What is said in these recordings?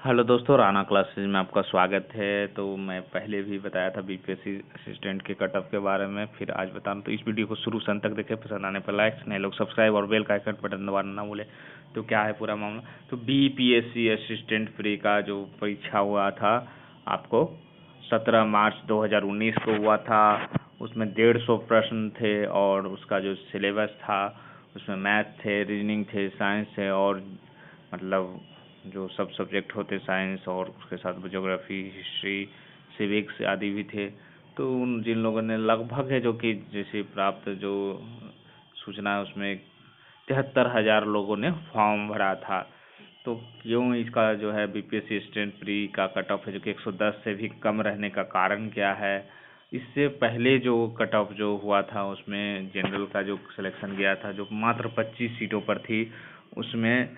Hello दोस्तों, Rana classes में आपका स्वागत है। तो मैं पहले भी बताया था बीपीएससी असिस्टेंट के कट ऑफ के बारे में, फिर आज बता रहा। तो इस वीडियो को शुरू से अंत तक देखें, पसंद आने पर लाइक, नए लोग सब्सक्राइब और बेल का आइकन बटन दबाना ना भूले। तो क्या है पूरा मामला। तो बीपीएससी असिस्टेंट प्री का जो परीक्षा हुआ था आपको 17 मार्च 2019 को हुआ था। उसमें 150 प्रश्न थे और उसका जो सिलेबस था उसमें मैथ थे, रीजनिंग थे, साइंस थे और मतलब जो सब सब्जेक्ट होते साइंस और उसके साथ ज्योग्राफी, हिस्ट्री, सिविक्स आदि भी थे। तो उन जिन लोगों ने लगभग है जो कि जैसे प्राप्त जो सूचना है उसमें 73,000 लोगों ने फॉर्म भरा था। तो क्यों इसका जो है बीपीएससी असिस्टेंट प्री का कट ऑफ है जो कि 110 से भी कम रहने का कारण क्या है। इससे पहले जो कट ऑफ जो हुआ था उसमें जनरल का जो सिलेक्शन गया था जो मात्र 25 सीटों पर थी, उसमें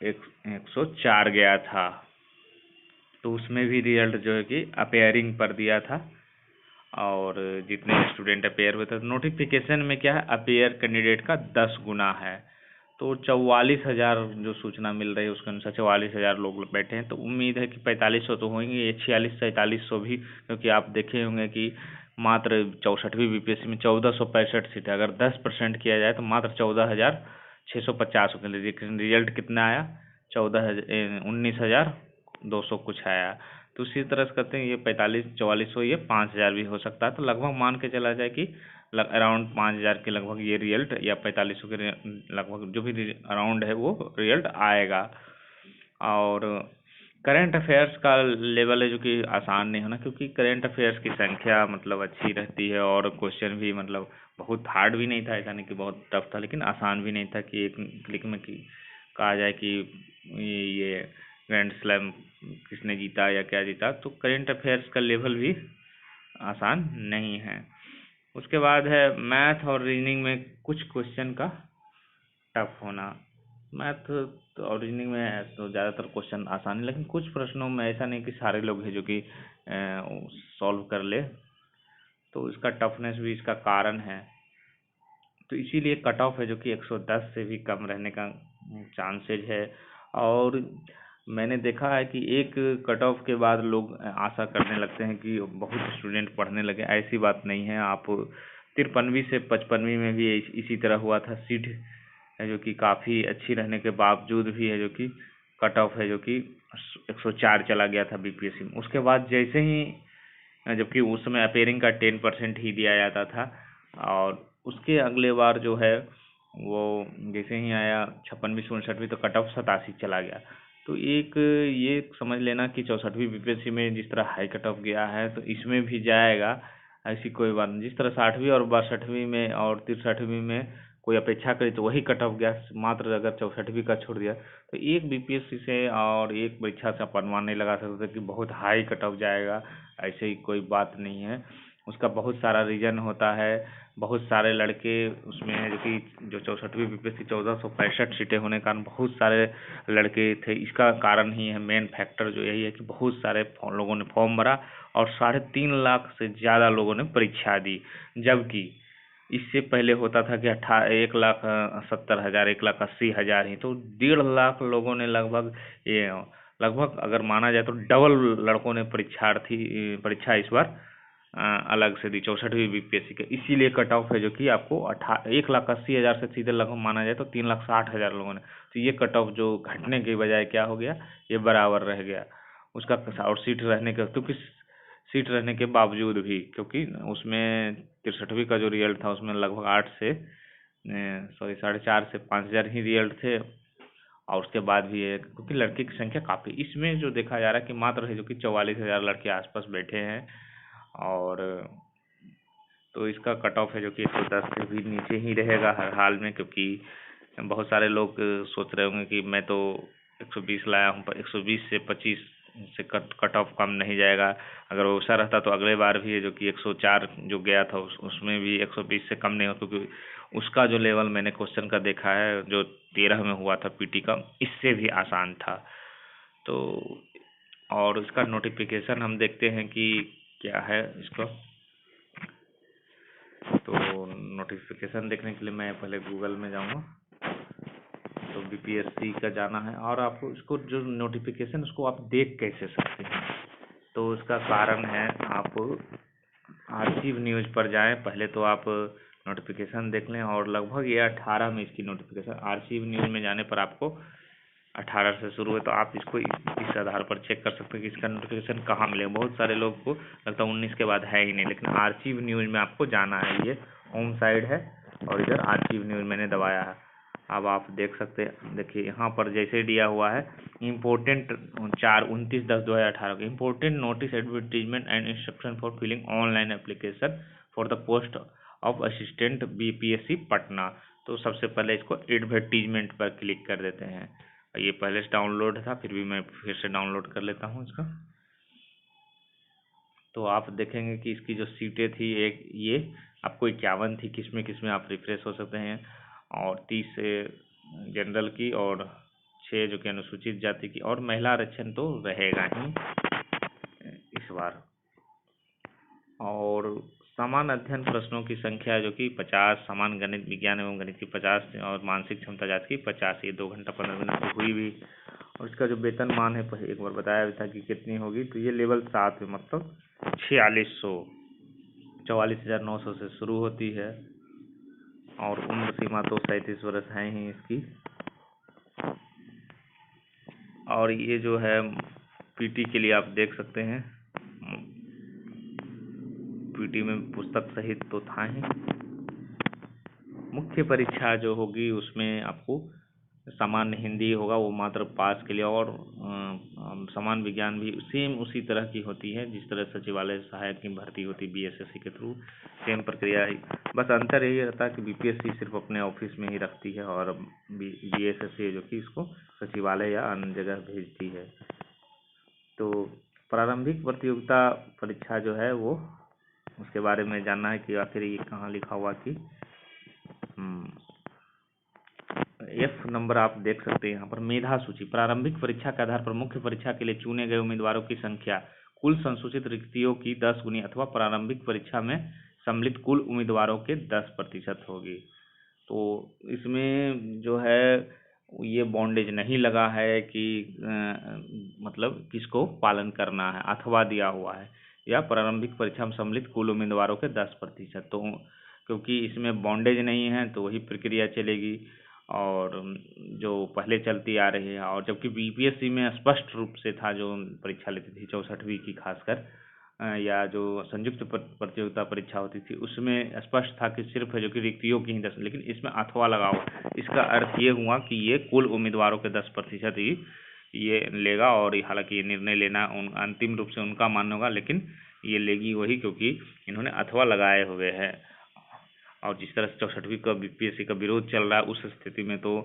104 गया था। तो उसमें भी रिजल्ट जो है कि अपेयरिंग पर दिया था और जितने स्टूडेंट अपेयर हुए थे। नोटिफिकेशन में क्या है, अपेयर कैंडिडेट का 10 गुना है। तो 44,000 जो सूचना मिल रही है उसके अनुसार 44,000 लोग बैठे हैं। तो उम्मीद है कि 4500 तो होंगे, ये 4600-4700 भी, क्योंकि आप देखे होंगे कि मात्र 64वीं बीपीएससी में 1465 सीट है। अगर 10% किया जाए तो मात्र 14,650 होते, लेकिन रिजल्ट कितना आया, 19,200 कुछ आया। तो उसी तरह से कहते हैं ये 45-4400, ये 5,000 भी हो सकता है। तो लगभग मान के चला जाए कि अराउंड 5,000 के लगभग ये रिजल्ट या 4500 के लगभग जो भी अराउंड है वो रिजल्ट आएगा। और करेंट अफेयर्स का लेवल है जो कि आसान नहीं होना, क्योंकि करेंट अफेयर्स की संख्या मतलब अच्छी रहती है और क्वेश्चन भी मतलब बहुत हार्ड भी नहीं था, ऐसा नहीं कि बहुत टफ था, लेकिन आसान भी नहीं था कि एक क्लिक में कि कहा जाए कि ये ग्रैंड स्लैम किसने जीता या क्या जीता। तो करेंट अफेयर्स का लेवल भी आसान नहीं है। उसके बाद है मैथ और रीजनिंग में कुछ क्वेश्चन का टफ होना। मैथ और रीजनिंग में तो ज़्यादातर क्वेश्चन आसान है, लेकिन कुछ प्रश्नों में ऐसा नहीं कि सारे लोग हैं जो कि सॉल्व कर ले। तो इसका टफनेस भी इसका कारण है। तो इसीलिए कट ऑफ है जो कि 110 से भी कम रहने का चांसेज है। और मैंने देखा है कि एक कट ऑफ के बाद लोग आशा करने लगते हैं कि बहुत स्टूडेंट पढ़ने लगे। ऐसी बात नहीं है। आप 53वीं से 55वीं में भी इसी तरह हुआ था। सीट है जो कि काफ़ी अच्छी रहने के बावजूद भी है जो कि कट ऑफ है जो कि 104 चला गया था बीपीएससी में। उसके बाद जैसे ही, जबकि उस समय अपेयरिंग का 10% ही दिया जाता था, और उसके अगले बार जो है वो जैसे ही आया 56वीं से 59वीं, तो कट ऑफ 87 चला गया। तो एक ये समझ लेना कि 64वीं बीपीएससी में जिस तरह हाई कट ऑफ गया है तो इसमें भी जाएगा, ऐसी कोई बात नहीं। जिस तरह 60वीं और 62वीं में और 63वीं में कोई अपेक्षा करे तो वही कट ऑफ गया, मात्र अगर 64वीं का छोड़ दिया तो एक बीपीएससी से और एक परीक्षा से आप अनुमान नहीं लगा सकते कि बहुत हाई कट ऑफ जाएगा। ऐसे ही कोई बात नहीं है, उसका बहुत सारा रीजन होता है। बहुत सारे लड़के उसमें है जो कि जो 64वीं बीपीएससी 1465 सीटें होने के कारण बहुत सारे लड़के थे। इसका कारण ही है, मेन फैक्टर जो यही है कि बहुत सारे लोगों ने फॉर्म भरा और 3.5 लाख से ज़्यादा लोगों ने परीक्षा दी। जबकि इससे पहले होता था कि 1,70,000, 1,80,000 ही। तो 1.5 लाख लोगों ने लगभग ये लगभग अगर माना जाए तो डबल लड़कों ने परीक्षा इस बार अलग से दी 64वीं बीपीएससी के। इसीलिए कट ऑफ है जो कि आपको 1,80,000 से सीधे लगभग माना जाए तो 3,60,000 लोगों ने। तो ये कट ऑफ जो घटने के बजाय क्या हो गया, ये बराबर रह गया उसका। और सीट रहने का, क्योंकि सीट रहने के बावजूद भी, क्योंकि उसमें 63वीं का जो रिजल्ट था उसमें लगभग 4.5 से 5,000 ही रिजल्ट थे। और उसके बाद भी है क्योंकि लड़के की संख्या काफ़ी, इसमें जो देखा जा रहा है कि मात्र है जो कि 44,000 लड़के आसपास बैठे हैं। और तो इसका कट ऑफ है जो कि 110 से भी नीचे ही रहेगा हर हाल में, क्योंकि बहुत सारे लोग सोच रहे होंगे कि मैं तो 120 लाया हूँ, पर 120 से 25 से कट ऑफ कम नहीं जाएगा। अगर वैसा रहता तो अगले बार भी है जो कि 104 जो गया था उसमें भी 120 से कम नहीं हो, क्योंकि उसका जो लेवल मैंने क्वेश्चन का देखा है जो 13 में हुआ था पीटी का, इससे भी आसान था। तो और इसका नोटिफिकेशन हम देखते हैं कि क्या है इसका। तो नोटिफिकेशन देखने के लिए मैं पहले गूगल में जाऊंगा। तो बीपीएससी का जाना है और आपको इसको जो नोटिफिकेशन उसको आप देख कैसे सकते हैं, तो उसका कारण है आप आर्चिव न्यूज़ पर जाएं। पहले तो आप नोटिफिकेशन देख लें और लगभग ये 18 में इसकी नोटिफिकेशन, आर्चिव न्यूज़ में जाने पर आपको 18 से शुरू है, तो आप इसको इस आधार पर चेक कर सकते हैं कि इसका नोटिफिकेशन कहाँ मिलेगा। बहुत सारे लोग को लगता है 19 के बाद है ही नहीं, लेकिन आर्चिव न्यूज़ में आपको जाना है। ये होम साइड है और इधर आर्चिव न्यूज़ मैंने दबाया है। अब आप देख सकते हैं, देखिए यहाँ पर जैसे दिया हुआ है इम्पोर्टेंट 4/29/10/2018 को important notice advertisement and instruction for filling online application for the post of assistant BPSC Patna. तो सबसे पहले इसको एडवर्टीजमेंट पर क्लिक कर देते हैं। ये पहले से डाउनलोड था, फिर भी मैं फिर से डाउनलोड कर लेता हूँ इसका। तो आप देखेंगे कि इसकी जो सीटें थी, एक ये आपको 51 थी, किसमें आप रिफ्रेश हो सकते हैं, और 30 जनरल की और 6 जो कि अनुसूचित जाति की, और महिला आरक्षण तो रहेगा ही इस बार। और समान अध्ययन प्रश्नों की संख्या जो कि 50, समान गणित विज्ञान एवं गणित की 50 और मानसिक क्षमता जांच की 50, ये 2 घंटा 15 मिनट की हुई भी। और इसका जो वेतनमान है एक बार बताया भी था कि कितनी होगी, तो ये लेवल 7 में मतलब 4600 44,900 से शुरू होती है, और उम्र सीमा तो 37 वर्ष है ही इसकी। और ये जो है पीटी के लिए आप देख सकते हैं, पीटी में पुस्तक सहित तो था ही। मुख्य परीक्षा जो होगी उसमें आपको सामान्य हिंदी होगा, वो मात्र पास के लिए, और समान विज्ञान भी सेम उसी तरह की होती है जिस तरह सचिवालय सहायक की भर्ती होती है बीएसएससी के थ्रू, सेम प्रक्रिया ही। बस अंतर यही रहता है कि बीपीएससी सिर्फ अपने ऑफिस में ही रखती है और बीएसएससी जो कि इसको सचिवालय या अन्य जगह भेजती है। तो प्रारंभिक प्रतियोगिता परीक्षा जो है वो, उसके बारे में जानना है कि आखिर ये कहाँ लिखा हुआ कि एफ नंबर आप देख सकते हैं यहाँ पर। मेधा सूची प्रारंभिक परीक्षा के आधार पर मुख्य परीक्षा के लिए चुने गए उम्मीदवारों की संख्या कुल संसूचित रिक्तियों की 10 गुनी अथवा प्रारंभिक परीक्षा में सम्मिलित कुल उम्मीदवारों के 10% होगी। तो इसमें जो है ये बॉन्डेज नहीं लगा है कि मतलब किसको पालन करना है, अथवा दिया हुआ है, या प्रारंभिक परीक्षा में सम्मिलित कुल उम्मीदवारों के 10%। तो क्योंकि इसमें बॉन्डेज नहीं है तो वही प्रक्रिया चलेगी और जो पहले चलती आ रही है। और जबकि बीपीएससी में स्पष्ट रूप से था, जो परीक्षा लेती थी 64वीं की खासकर, या जो संयुक्त प्रतियोगिता परीक्षा होती थी उसमें स्पष्ट था कि सिर्फ जो कि रिक्तियों की ही 10, लेकिन इसमें अथवा लगा हुआ। इसका अर्थ ये हुआ कि ये कुल उम्मीदवारों के 10% ही ये लेगा, और हालांकि ये निर्णय लेना अंतिम रूप से उनका मान्य होगा, लेकिन ये लेगी वही क्योंकि इन्होंने अथवा लगाए हुए हैं। और जिस तरह से 64वीं का बीपीएससी का विरोध चल रहा है, उस स्थिति में तो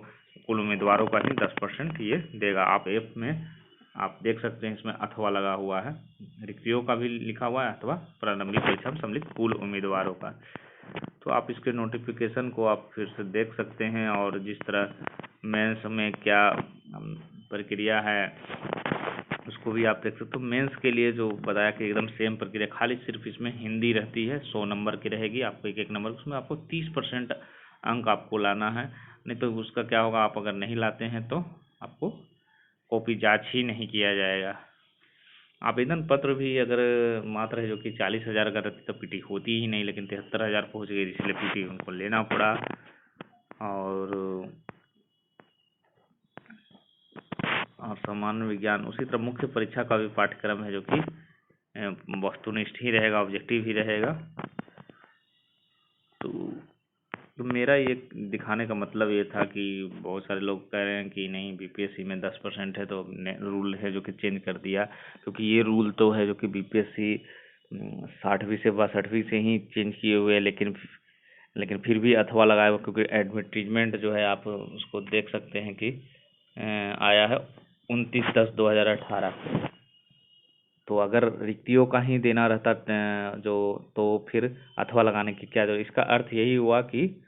कुल उम्मीदवारों का ही 10% ये देगा। आप एफ में आप देख सकते हैं, इसमें अथवा लगा हुआ है, रिक्तियों का भी लिखा हुआ है अथवा प्रारंभिक परीक्षा में सम्मिलित कुल उम्मीदवारों का। तो आप इसके नोटिफिकेशन को आप फिर से देख सकते हैं, और जिस तरह मेंस में क्या प्रक्रिया है उसको भी आप देख सकते हो। मेंस के लिए जो बताया कि एकदम सेम प्रक्रिया, खाली सिर्फ इसमें हिंदी रहती है, 100 नंबर की रहेगी, आपको एक नंबर, उसमें आपको 30% अंक आपको लाना है। नहीं तो उसका क्या होगा, आप अगर नहीं लाते हैं तो आपको कॉपी जांच ही नहीं किया जाएगा। आवेदन पत्र भी अगर मात्र है जो कि 40,000 अगर रहती तो पीटी होती ही नहीं, लेकिन 73,000 पहुँच गई, इसलिए पीटी उनको लेना पड़ा। और सामान्य विज्ञान उसी तरह मुख्य परीक्षा का भी पाठ्यक्रम है जो कि वस्तुनिष्ठ ही रहेगा, ऑब्जेक्टिव ही रहेगा। तो मेरा ये दिखाने का मतलब ये था कि बहुत सारे लोग कह रहे हैं कि नहीं बीपीएससी में 10% है तो रूल है जो कि चेंज कर दिया, क्योंकि ये रूल तो है जो कि बीपीएससी 60वीं से 62वीं से ही चेंज किए हुए हैं, लेकिन फिर भी अथवा लगाया हुआ, क्योंकि एडवर्टीजमेंट जो है आप उसको देख सकते हैं कि आया है 29/10/2018। तो अगर रिक्तियों का ही देना रहता जो, तो फिर अथवा लगाने की क्या जरूरत। इसका अर्थ यही हुआ कि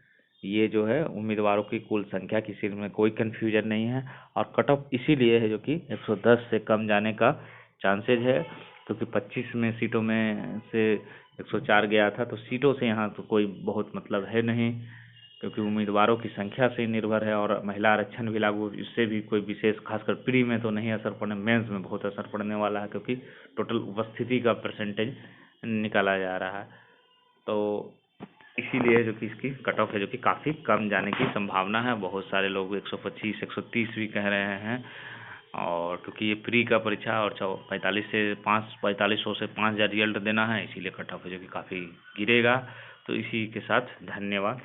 ये जो है उम्मीदवारों की कुल संख्या, किसी में कोई कन्फ्यूजन नहीं है, और कट ऑफ इसीलिए है जो कि 110 से कम जाने का चांसेज है, क्योंकि 25 में सीटों में से 104 गया था, तो सीटों से यहाँ तो कोई बहुत मतलब है नहीं। क्योंकि उम्मीदवारों की संख्या से ही निर्भर है, और महिला आरक्षण भी लागू, इससे भी कोई विशेष खासकर प्री में तो नहीं असर पड़ने, मेंस में बहुत असर पड़ने वाला है, क्योंकि टोटल उपस्थिति का परसेंटेज निकाला जा रहा है। तो इसीलिए जो कि इसकी कट ऑफ है जो कि काफ़ी कम जाने की संभावना है। बहुत सारे लोग 125 130 भी कह रहे हैं, और क्योंकि ये प्री का परीक्षा और 4500 से 5000 रिजल्ट देना है, इसीलिए कट ऑफ है जो कि काफ़ी गिरेगा। तो इसी के साथ धन्यवाद।